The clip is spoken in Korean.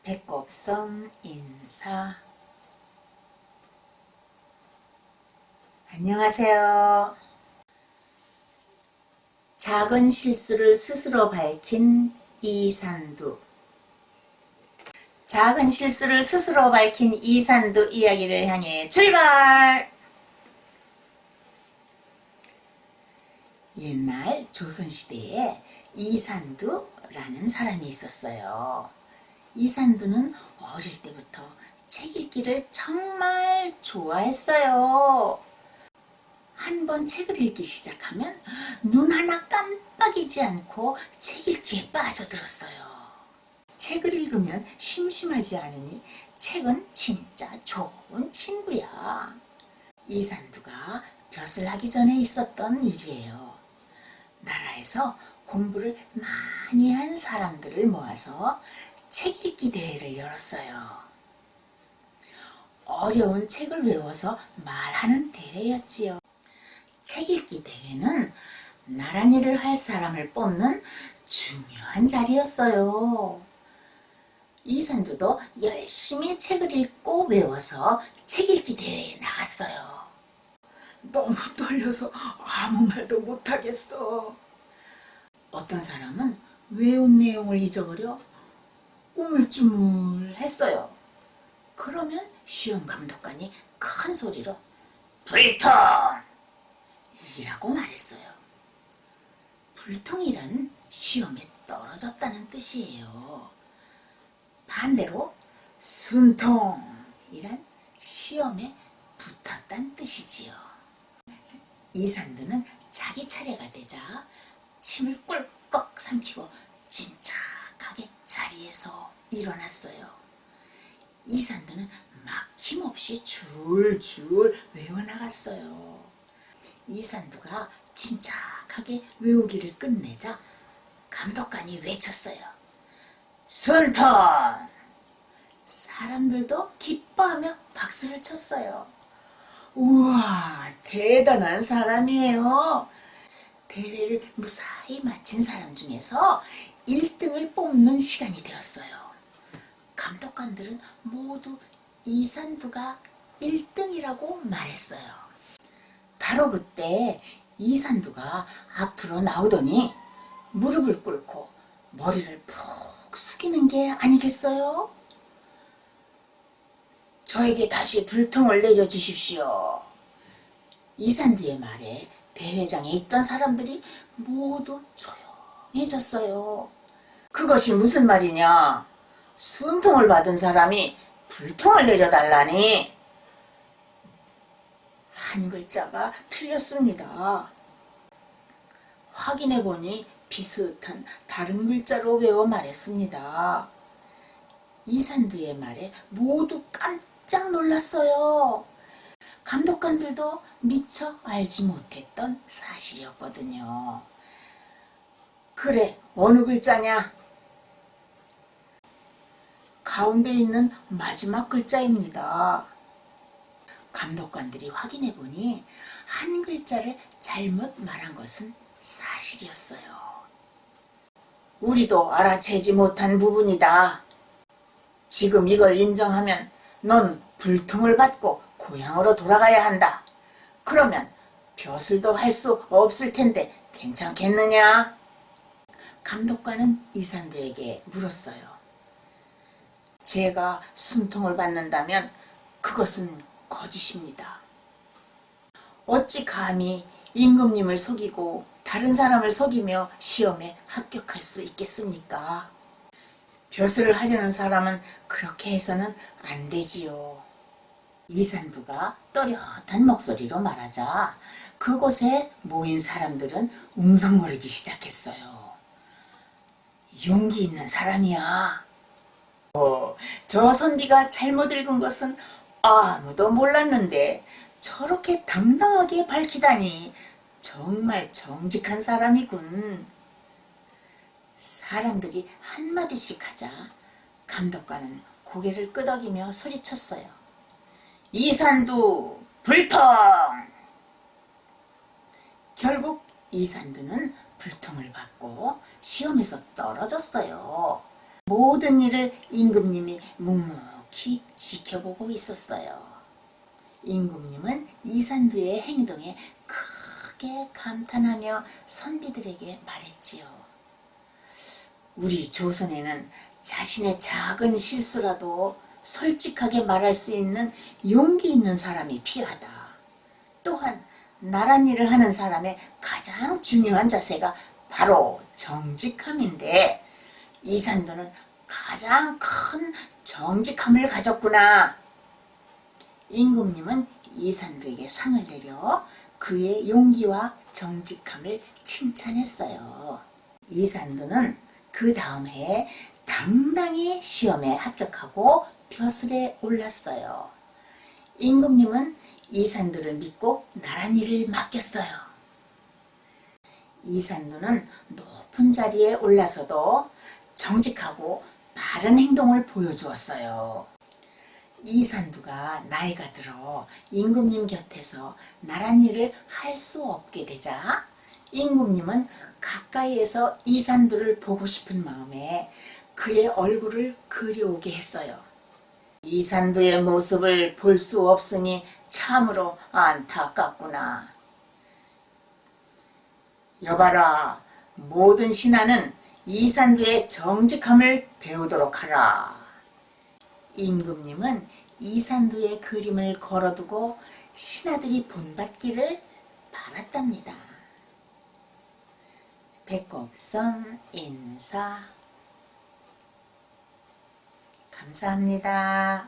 배꼽선 인사. 안녕하세요. 작은 실수를 스스로 밝힌 이산두. 작은 실수를 스스로 밝힌 이산두 이야기를 향해 출발! 옛날 조선시대에 이산두라는 사람이 있었어요. 이산두는 어릴 때부터 책 읽기를 정말 좋아했어요. 한번 책을 읽기 시작하면 눈 하나 깜빡이지 않고 책 읽기에 빠져들었어요. 책을 읽으면 심심하지 않으니 책은 진짜 좋은 친구야. 이산두가 벼슬 하기 전에 있었던 일이에요. 나라에서 공부를 많이 한 사람들을 모아서 책 읽기 대회를 열었어요. 어려운 책을 외워서 말하는 대회였지요. 책 읽기 대회는 나란히를 할 사람을 뽑는 중요한 자리였어요. 이산두도 열심히 책을 읽고 외워서 책 읽기 대회에 나갔어요. 너무 떨려서 아무 말도 못하겠어. 어떤 사람은 외운 내용을 잊어버려 우물쭈물했어요. 그러면 시험 감독관이 큰 소리로 불통! 이라고 말했어요. 불통이란 시험에 떨어졌다는 뜻이에요. 반대로 순통이란 시험에 붙었다는 뜻이지요. 이산두는 자기 차례가 되자 침을 꿀꺽 삼키고 침착하게 자리에서 일어났어요. 이산두는 막힘없이 줄줄 외워나갔어요. 이산두가 침착하게 외우기를 끝내자 감독관이 외쳤어요. 순통! 사람들도 기뻐하며 박수를 쳤어요. 우와, 대단한 사람이에요. 대회를 무사히 마친 사람 중에서 1등을 뽑는 시간이 되었어요. 감독관들은 모두 이산두가 1등이라고 말했어요. 바로 그때 이산두가 앞으로 나오더니 무릎을 꿇고 머리를 푹 숙이는 게 아니겠어요? 저에게 다시 불통을 내려주십시오. 이산두의 말에 대회장에 있던 사람들이 모두 조용해졌어요. 그것이 무슨 말이냐? 순통을 받은 사람이 불통을 내려달라니. 한 글자가 틀렸습니다. 확인해보니 비슷한 다른 글자로 외워 말했습니다. 이산두의 말에 모두 깜짝 놀랐어요. 감독관들도 미처 알지 못했던 사실이었거든요. 그래, 어느 글자냐? 가운데 있는 마지막 글자입니다. 감독관들이 확인해보니 한 글자를 잘못 말한 것은 사실이었어요. 우리도 알아채지 못한 부분이다. 지금 이걸 인정하면 넌 불통을 받고 고향으로 돌아가야 한다. 그러면 벼슬도 할 수 없을 텐데 괜찮겠느냐? 감독관은 이산두에게 물었어요. 제가 순통을 받는다면 그것은 거짓입니다. 어찌 감히 임금님을 속이고 다른 사람을 속이며 시험에 합격할 수 있겠습니까? 벼슬을 하려는 사람은 그렇게 해서는 안 되지요. 이산두가 또렷한 목소리로 말하자 그곳에 모인 사람들은 웅성거리기 시작했어요. 용기 있는 사람이야. 저 선비가 잘못 읽은 것은 아무도 몰랐는데 저렇게 당당하게 밝히다니 정말 정직한 사람이군. 사람들이 한마디씩 하자 감독관은 고개를 끄덕이며 소리쳤어요. 이산두 불통! 결국 이산두는 불통을 받고 시험에서 떨어졌어요. 모든 일을 임금님이 묵묵히 지켜보고 있었어요. 임금님은 이산두의 행동에 크게 감탄하며 선비들에게 말했지요. 우리 조선에는 자신의 작은 실수라도 솔직하게 말할 수 있는 용기 있는 사람이 필요하다. 또한 나란 일을 하는 사람의 가장 중요한 자세가 바로 정직함인데 이산도는 가장 큰 정직함을 가졌구나. 임금님은 이산도에게 상을 내려 그의 용기와 정직함을 칭찬했어요. 이산도는 그 다음 해에 당당히 시험에 합격하고 벼슬에 올랐어요. 임금님은 이산도를 믿고 나란 일을 맡겼어요. 이산도는 높은 자리에 올라서도 정직하고 바른 행동을 보여주었어요. 이산두가 나이가 들어 임금님 곁에서 나란 일을 할 수 없게 되자 임금님은 가까이에서 이산두를 보고 싶은 마음에 그의 얼굴을 그려오게 했어요. 이산두의 모습을 볼 수 없으니 참으로 안타깝구나. 여봐라, 모든 신하는 이산두의 정직함을 배우도록 하라. 임금님은 이산두의 그림을 걸어두고 신하들이 본받기를 바랐답니다. 배꼽선 인사. 감사합니다.